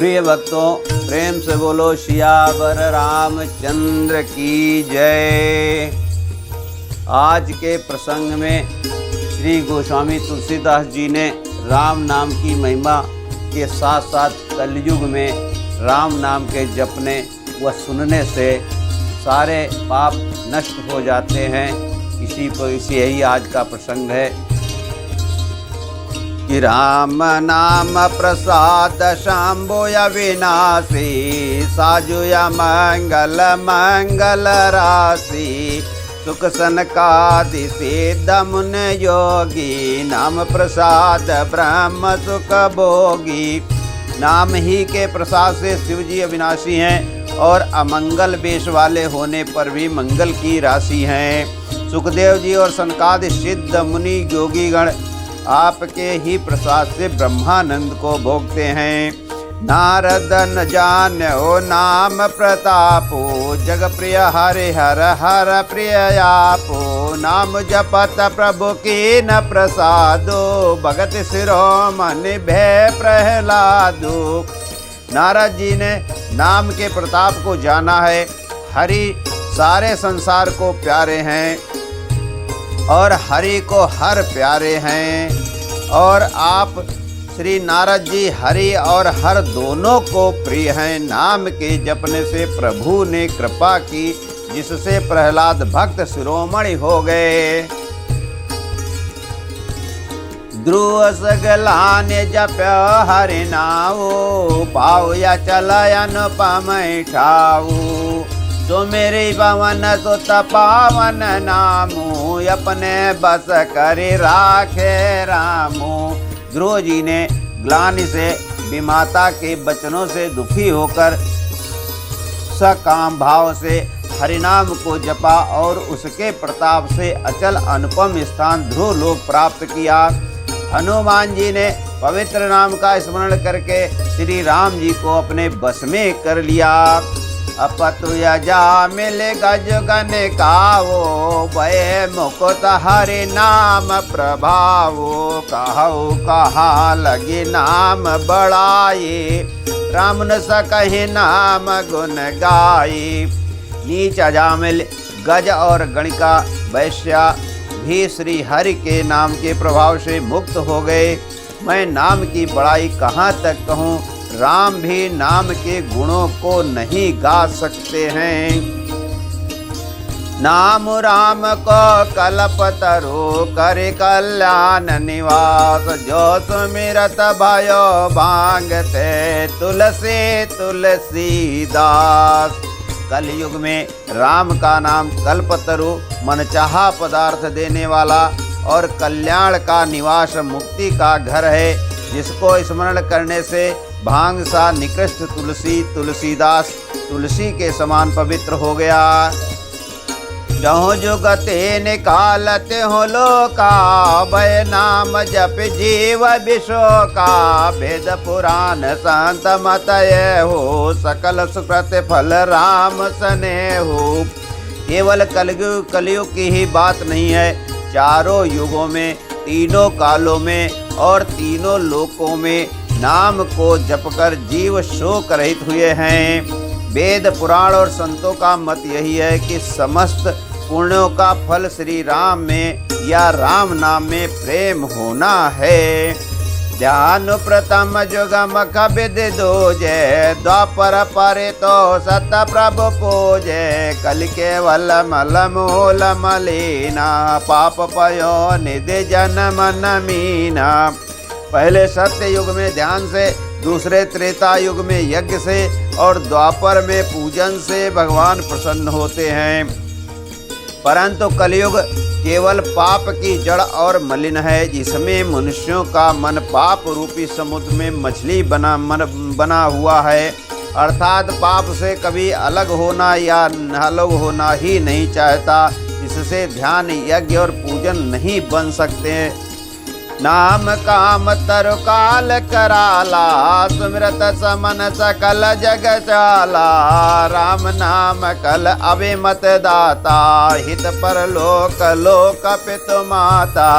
प्रिय भक्तों, प्रेम से बोलो सियावर रामचंद्र की जय। आज के प्रसंग में श्री गोस्वामी तुलसीदास जी ने राम नाम की महिमा के साथ साथ कलयुग में राम नाम के जपने व सुनने से सारे पाप नष्ट हो जाते हैं। इसी यही आज का प्रसंग है कि राम नाम प्रसाद शाम्भोय विनाशी, साजुय मंगल मंगल राशि, सुख सनकादि सिद्ध मुन योगी, नाम प्रसाद ब्रह्म सुख भोगी। नाम ही के प्रसाद से शिव जी अविनाशी हैं और अमंगल वेश वाले होने पर भी मंगल की राशि हैं। सुखदेव जी और सनकादि सिद्ध मुनि योगी गण आपके ही प्रसाद से ब्रह्मानंद को भोगते हैं। नारद न जान्यो नाम प्रतापो, जग प्रिय हरि हर हर प्रिय आपो, नाम जपत प्रभु की न प्रसादो, भगत शिरोमणि भय प्रहलादो। नारद जी ने नाम के प्रताप को जाना है। हरि सारे संसार को प्यारे हैं और हरि को हर प्यारे हैं, और आप श्री नारद जी हरि और हर दोनों को प्रिय हैं। नाम के जपने से प्रभु ने कृपा की, जिससे प्रहलाद भक्त शिरोमणि हो गए। ध्रुव सगलान जप हरि नाऊ, पाऊ या चलयन पमय ठाऊ, तो मेरे पवन सुत पावन नामू, अपने बस करि राखे रामू। ध्रुव जी ने ग्लानि से विमाता के वचनों से दुखी होकर सकाम भाव से हरिनाम को जपा और उसके प्रताप से अचल अनुपम स्थान ध्रुव लोक प्राप्त किया। हनुमान जी ने पवित्र नाम का स्मरण करके श्री राम जी को अपने बस में कर लिया। अपतु यजा मिले गज गन कावो, भय मुकुत हरि नाम प्रभावो, कहु कहाँ लगे नाम बढ़ाए, राम न सकहि नाम गुण गाये। नीच अजामिल गज और गणिका वैश्या भी श्री हरि के नाम के प्रभाव से मुक्त हो गए। मैं नाम की बड़ाई कहाँ तक कहूँ, राम भी नाम के गुणों को नहीं गा सकते हैं। नाम राम को कल्पतरु, करे कल्याण निवास, जो सुमिरत भयो भांगते, तुलसी तुलसीदास। कलयुग में राम का नाम कल्पतरु, मनचाहा पदार्थ देने वाला और कल्याण का निवास, मुक्ति का घर है, जिसको स्मरण करने से भांग सा निकृष्ट तुलसी तुलसीदास तुलसी के समान पवित्र हो गया। जहो जुगते निकालते हो लोका, भय नाम जप जीव विशोका, वेद पुराण संत मतये हो, सकल सुकृत फल राम सने हो। केवल कलयुग की ही बात नहीं है, चारों युगों में, तीनों कालों में और तीनों लोकों में नाम को जपकर जीव शोक रहित हुए हैं। वेद पुराण और संतों का मत यही है कि समस्त पुण्यों का फल श्री राम में या राम नाम में प्रेम होना है। ध्यान प्रथम जुगम कबिद दोजे, द्वापर परे तो सत प्रभु पूजे, कल केवल मल मूल मलिना, पाप पयो निधि जन्म नमीना। पहले सत्य युग में ध्यान से, दूसरे त्रेता युग में यज्ञ से और द्वापर में पूजन से भगवान प्रसन्न होते हैं। परंतु कलयुग केवल पाप की जड़ और मलिन है, जिसमें मनुष्यों का मन पाप रूपी समुद्र में मछली बना हुआ है, अर्थात पाप से कभी अलग होना या अलग होना ही नहीं चाहता। इससे ध्यान, यज्ञ और पूजन नहीं बन सकते। नाम काम तरु काल कराला, सुमिरत समन सकल जग चाला, राम नाम कल अभिमत दाता, हित पर लोक लोक पितु माता।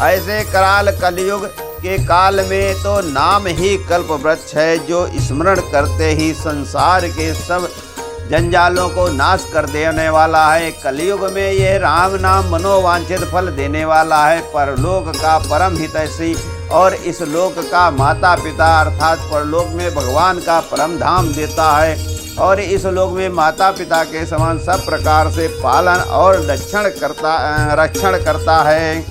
ऐसे कराल कलयुग के काल में तो नाम ही कल्प वृक्ष है, जो स्मरण करते ही संसार के सब जंजालों को नाश कर देने वाला है। कलयुग में यह राम नाम मनोवांछित फल देने वाला है, परलोक का परम हितैषी और इस लोक का माता पिता अर्थात परलोक में भगवान का परम धाम देता है और इस लोक में माता पिता के समान सब प्रकार से पालन और रक्षण करता है।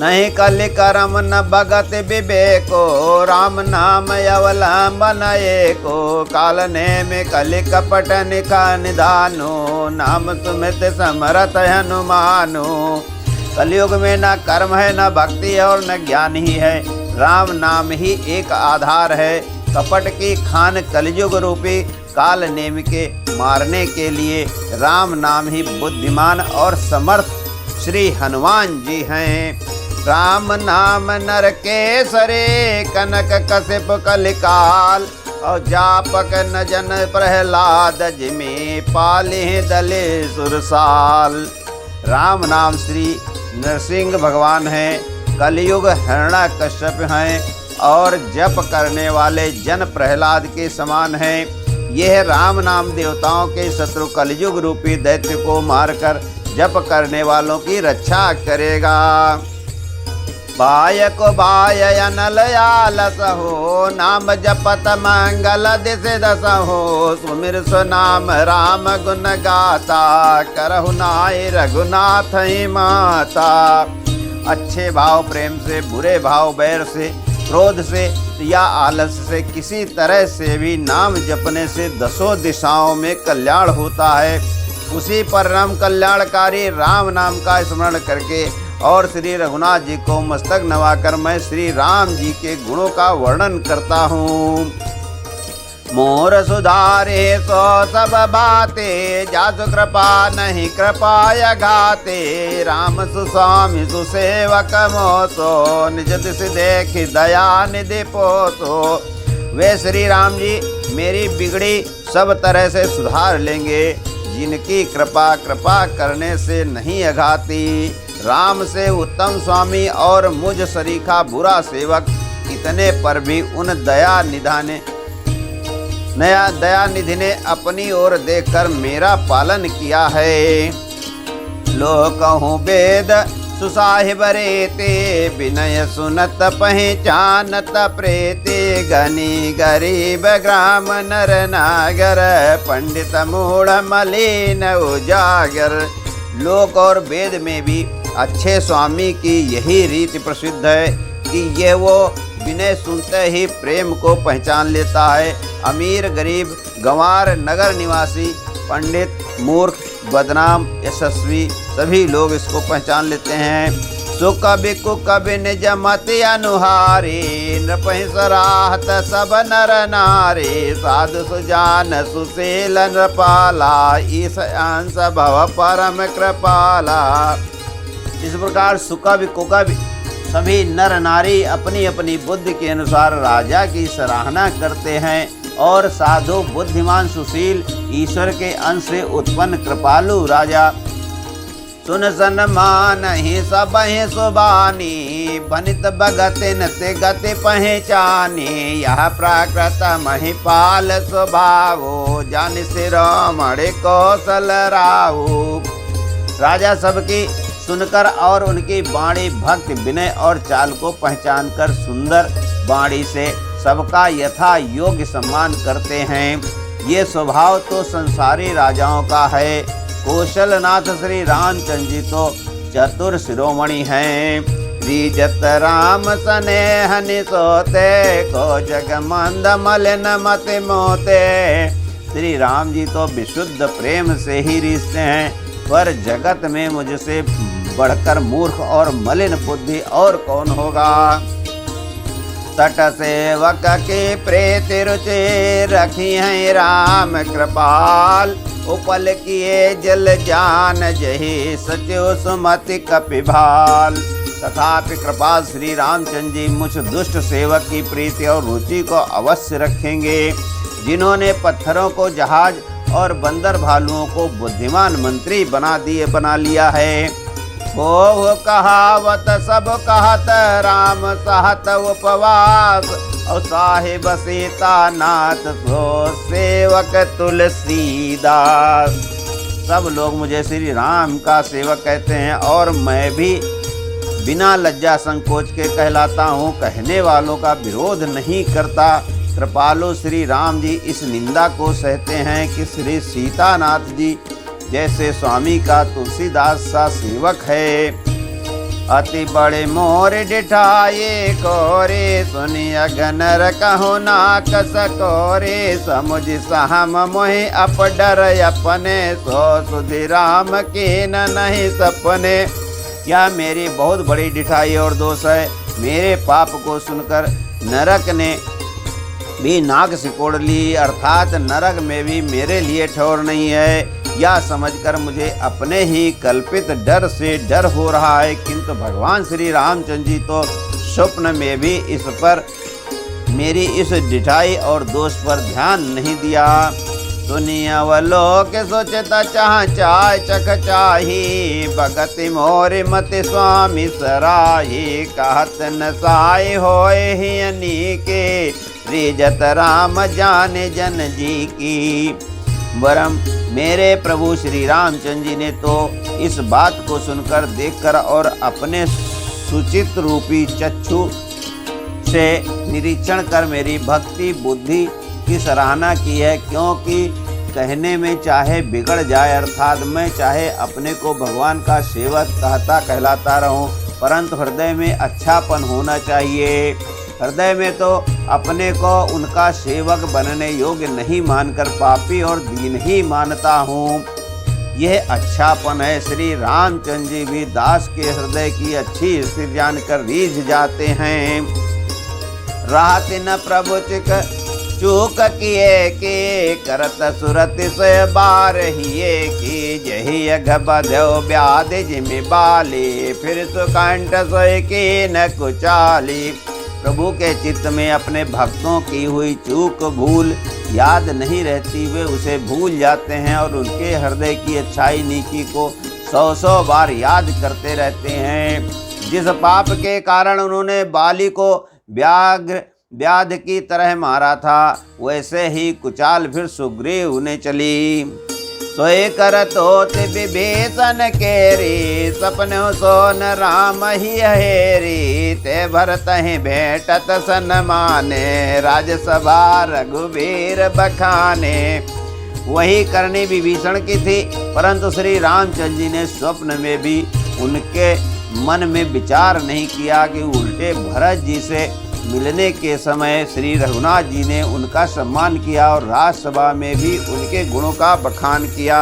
नहीं कलि करम न भगत विवेको, राम नाम अवलंबन एको, काल नेम कलि कपट निखा निधानो, नाम सुमित समरथ हनुमानो। कलयुग में न कर्म है, न भक्ति है और न ज्ञान ही है, राम नाम ही एक आधार है। कपट की खान कलयुग रूपी काल नेम के मारने के लिए राम नाम ही बुद्धिमान और समर्थ श्री हनुमान जी हैं। राम नाम नर केसरे, कनक कश्यप कलिकाल, और जापक न जन प्रहलाद, जिमे पाले दले सुरसाल। राम नाम श्री नरसिंह भगवान हैं, कलयुग हिरण्यकश्यप हैं और जप करने वाले जन प्रहलाद के समान हैं। यह राम नाम देवताओं के शत्रु कलयुग रूपी दैत्य को मारकर जप करने वालों की रक्षा करेगा। बाय को बाय अनल आलस हो, नाम जपत मंगल दिस दस हो, सुमिर सुनाम राम गुण गाता, करहु नाय रघुनाथ ही माता। अच्छे भाव प्रेम से, बुरे भाव बैर से, क्रोध से या आलस से, किसी तरह से भी नाम जपने से दसों दिशाओं में कल्याण होता है। उसी परम कल्याणकारी राम नाम का स्मरण करके और श्री रघुनाथ जी को मस्तक नवाकर मैं श्री राम जी के गुणों का वर्णन करता हूँ। मोर सुधारे सो सब बाते, जासु कृपा नहीं कृपाय घाते, राम सुस्वामी सुसेवक मोसो, निज दिस देखि दया निधि पोसो। वे श्री राम जी मेरी बिगड़ी सब तरह से सुधार लेंगे, जिनकी कृपा करने से नहीं अघाती। राम से उत्तम स्वामी और मुझ सरीखा बुरा सेवक, इतने पर भी उन दया निधि ने अपनी ओर देखकर मेरा पालन किया है। लोकहु वेद सुसाहिब रेते, विनय सुनत पहचानत प्रेते, गनी गरीब ग्राम नर नागर, पंडित मूढ़ मलिन उजागर। लोक और वेद में भी अच्छे स्वामी की यही रीति प्रसिद्ध है कि ये वो विनय सुनते ही प्रेम को पहचान लेता है। अमीर गरीब गंवार नगर निवासी पंडित मूर्ख बदनाम यशस्वी सभी लोग इसको पहचान लेते हैं। सुकवि कुकवि निज मति अनुहारी, नृपहि सराहत सब नर नारी, साधु सुजान सुशील नृपाला, ईश अंश भव परम कृपाला। इस प्रकार सुकवि कुकवि सभी नर नारी अपनी अपनी बुद्धि के अनुसार राजा की सराहना करते हैं और साधु बुद्धिमान सुशील ईश्वर के अंश से उत्पन्न कृपालु राजा सुन सन्मान ही सब सुबानी, बनित भगतिन ते गति पहचानी, यह प्राकृत महिपाल स्वभावो, जान शिरोमणि कौशल राहु। राजा सबकी सुनकर और उनकी वाणी भक्ति विनय और चाल को पहचान कर सुंदर वाणी से सबका यथा योग्य सम्मान करते हैं। ये स्वभाव तो संसारी राजाओं का है। कौशलनाथ श्री रामचंद्र जी तो चतुर शिरोमणि हैं। रीजत राम स्नेह निसोते, को जग मंद मलिन मति मोते। श्री राम जी तो विशुद्ध प्रेम से ही रीझते हैं, पर जगत में मुझसे बढ़कर मूर्ख और मलिन बुद्धि और कौन होगा। तट सेवक के प्रेति रुचि, रखी है राम कृपाल, उपल किए जल जान जही, सचिव सुमति कपिभाल। तथापि कृपाल श्री रामचंद्र जी मुझ दुष्ट सेवक की प्रीति और रुचि को अवश्य रखेंगे, जिन्होंने पत्थरों को जहाज और बंदर भालुओं को बुद्धिमान मंत्री बना लिया है। हो कहावत सब कहत, राम सहत उपवास। और साहिब सीता नाथ सो सेवक तुलसीदास। सब लोग मुझे श्री राम का सेवक कहते हैं और मैं भी बिना लज्जा संकोच के कहलाता हूँ। कहने वालों का विरोध नहीं करता। कृपालु श्री राम जी इस निंदा को सहते हैं कि श्री सीतानाथ जी जैसे स्वामी का तुलसीदास सा सेवक है। अति बड़े मोर डिठाए कोरे, सुनिया गनर कहो ना कस कोरे। समुझ सहम मोहि अप डर अपने, सो सुधि राम के न नहीं सपने। क्या मेरी बहुत बड़ी डिठाई और दोष है। मेरे पाप को सुनकर नरक ने भी नाक सिकोड़ ली, अर्थात नरक में भी मेरे लिए ठौर नहीं है। यह समझकर मुझे अपने ही कल्पित डर से डर हो रहा है, किंतु भगवान श्री रामचंद्र जी तो स्वप्न में भी इस पर मेरी इस डिठाई और दोष पर ध्यान नहीं दिया। दुनिया लोक सोचता चाह चाय चख चाही, भगति मोर मति स्वामी सराही। कहत न साई होए ही के, रिजत राम जाने जन जी की। वरम मेरे प्रभु श्री रामचंद्र जी ने तो इस बात को सुनकर, देखकर और अपने सुचित रूपी चक्षु से निरीक्षण कर मेरी भक्ति बुद्धि की सराहना की है। क्योंकि कहने में चाहे बिगड़ जाए, अर्थात मैं चाहे अपने को भगवान का सेवक कहता कहलाता रहूं, परंतु हृदय में अच्छापन होना चाहिए। हृदय में तो अपने को उनका सेवक बनने योग्य नहीं मानकर पापी और दीन ही मानता हूँ। यह अच्छापन है। श्री रामचंद्र जी भी दास के हृदय की अच्छी स्थिति जानकर रीझ जाते हैं। राहत न प्रभु चिक चूक किए के, करत सुरत से बार हिए की। जही अघबधो ब्याध जिमि बाली, फिर सुकंठ सोए की न कुचाली। प्रभु के चित्त में अपने भक्तों की हुई चूक भूल याद नहीं रहती, वे उसे भूल जाते हैं और उनके हृदय की अच्छाई नीति को 100 बार याद करते रहते हैं। जिस पाप के कारण उन्होंने बाली को व्याध की तरह मारा था, वैसे ही कुचाल फिर सुग्रीव उन्हें चली। सोए करत होते विभीषण केरी, सपने सोन राम ही हेरी। ते भरत ही भेटत सन माने, राजसभा रघुबीर बखाने। वही करनी विभीषण की थी, परंतु श्री रामचंद्र जी ने स्वप्न में भी उनके मन में विचार नहीं किया कि उल्टे भरत जी से मिलने के समय श्री रघुनाथ जी ने उनका सम्मान किया और राजसभा में भी उनके गुणों का बखान किया।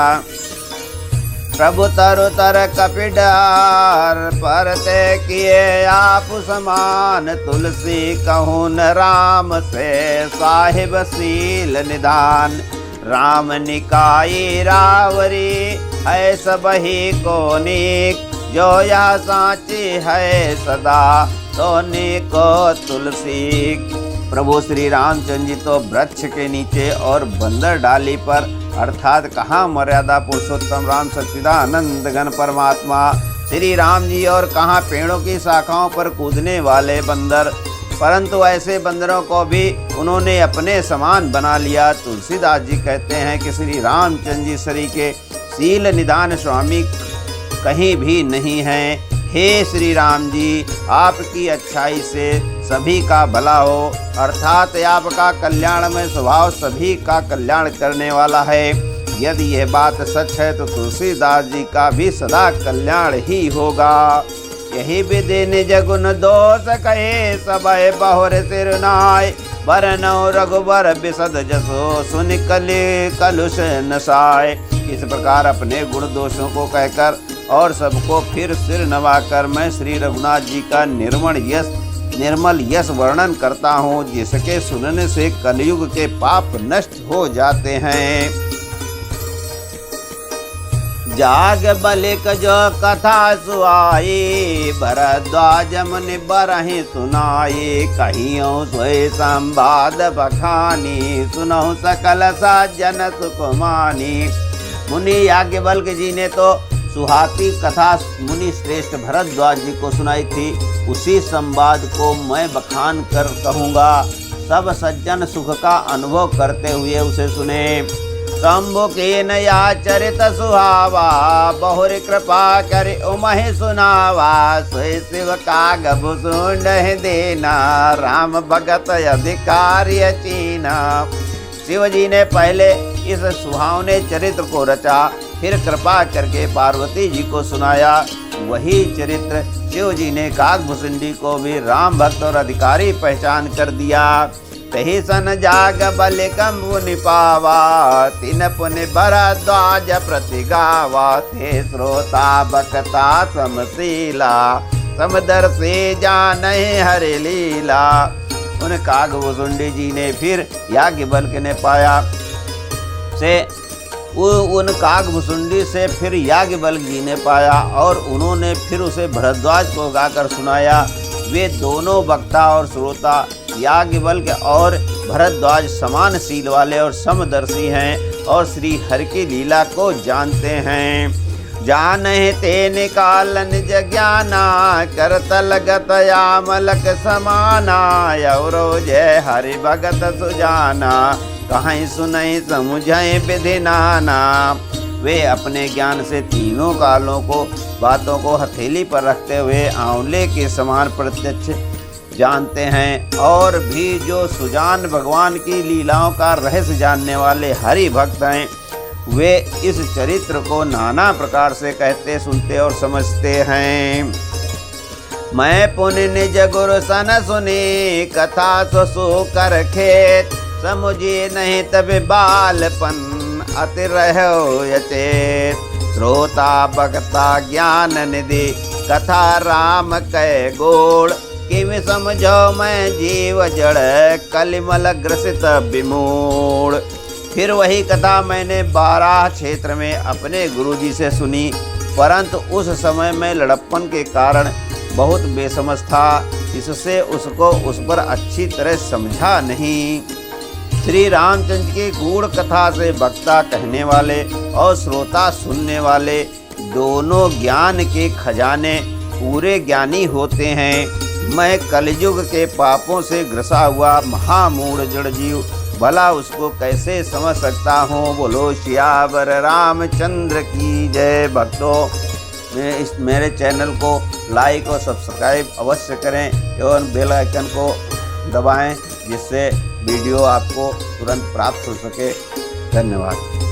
प्रभु तरु तर कपिडार, परते किए आप समान। तुलसी कहून राम से, साहिब सील निदान। राम निकाई रावरी, है सबही को नीक। जो यह साची है सदा, सोने को तुलसी। प्रभु श्री रामचंद्र जी तो वृक्ष के नीचे और बंदर डाली पर, अर्थात कहाँ मर्यादा पुरुषोत्तम राम सच्चिदानंद घन परमात्मा श्री राम जी, और कहाँ पेड़ों की शाखाओं पर कूदने वाले बंदर। परंतु ऐसे बंदरों को भी उन्होंने अपने समान बना लिया। तुलसीदास जी कहते हैं कि श्री रामचंद्र जी श्री के सील निदान स्वामी कहीं भी नहीं हैं। हे श्री राम जी, आपकी अच्छाई से सभी का भला हो, अर्थात आपका कल्याणमय स्वभाव सभी का कल्याण करने वाला है। यदि यह बात सच है तो तुलसीदास जी का भी सदा कल्याण ही होगा। यही विधि निज गुण दोष कहे, सबय बहुर सिरनाय। बरनौ रघुबर बिसद जसो, सुन कलि कलुष नसाय। इस प्रकार अपने गुण दोषों को कहकर और सबको फिर सिर नवाकर मैं श्री रघुनाथ जी का निर्मल यश वर्णन करता हूँ, जिसके सुनने से कलयुग के पाप नष्ट हो जाते हैं। जाग बलिक जो कथा सुआई, भरद्वाज मुनि बरहि सुनाई। कहियो सोई संवाद बखानी, सुनहु सकल साजन सुकुमानी। मुनि याज्ञवल्क्य जी ने तो सुहाती कथा मुनि श्रेष्ठ भरद्वाज जी को सुनाई थी, उसी संवाद को मैं बखान कर कहूँगा। सब सज्जन सुख का अनुभव करते हुए उसे सुने। शंभु के नया चरित सुहावा, बहुरी कृपा कर उमहि सुनावा। सोई शिव का गभुसुंड देना, राम भगत अधिकारी चीना। शिव जी ने पहले इस सुहावने चरित्र को रचा, फिर कृपा करके पार्वती जी को सुनाया। वही चरित्र शिव जी ने कागभुसुंडी को भी राम भक्त और अधिकारी पहचान कर दिया। तही सन जाग बल कम्बु निपावा, तीन पुनि भरद्वाज प्रति गावा। थे श्रोता बकता समशीला, समदर्शी जानहि हरि लीला। उन कागभुसुंडी जी ने फिर याज्ञवल्क्य ने पाया से उन कागभुसुंडी से फिर याज्ञवल्क्य जी ने पाया और उन्होंने फिर उसे भरद्वाज को गाकर सुनाया। वे दोनों वक्ता और श्रोता याज्ञवल्क्य और भरद्वाज समान शील वाले और समदर्शी हैं और श्री हरि की लीला को जानते हैं। जानहि ते निकालन जज्ञाना, करत लगत यामलक समाना। यौरो जय हरि भगत सुजाना, कहीं सुनहि समुझहि विधि नाना। वे अपने ज्ञान से तीनों कालों को बातों को हथेली पर रखते हुए आंवले के समान प्रत्यक्ष जानते हैं और भी जो सुजान भगवान की लीलाओं का रहस्य जानने वाले हरि भक्त हैं, वे इस चरित्र को नाना प्रकार से कहते सुनते और समझते हैं। मैं पुनि निज गुरु सन सुनी, कथा सो कर खेत। समुझे नहीं तबे बालपन, अति रहो यचेत। श्रोता भगता ज्ञान निधि, कथा राम कै गोड़। किमि समझो मैं जीव जड़, कलिमल ग्रसित विमूढ़। फिर वही कथा मैंने 12 क्षेत्र में अपने गुरुजी से सुनी, परंतु उस समय मैं लड़प्पन के कारण बहुत बेसमझ था, इससे उसको उस पर अच्छी तरह समझा नहीं। श्री रामचंद्र की गूढ़ कथा से वक्ता कहने वाले और श्रोता सुनने वाले दोनों ज्ञान के खजाने पूरे ज्ञानी होते हैं। मैं कलयुग के पापों से ग्रसा हुआ महामूढ़ जड़ जीव भला उसको कैसे समझ सकता हूँ। बोलो सियावर रामचंद्र की जय। भक्तों, मेरे चैनल को लाइक और सब्सक्राइब अवश्य करें और बेल आइकन को दबाएं, जिससे वीडियो आपको तुरंत प्राप्त हो सके। धन्यवाद।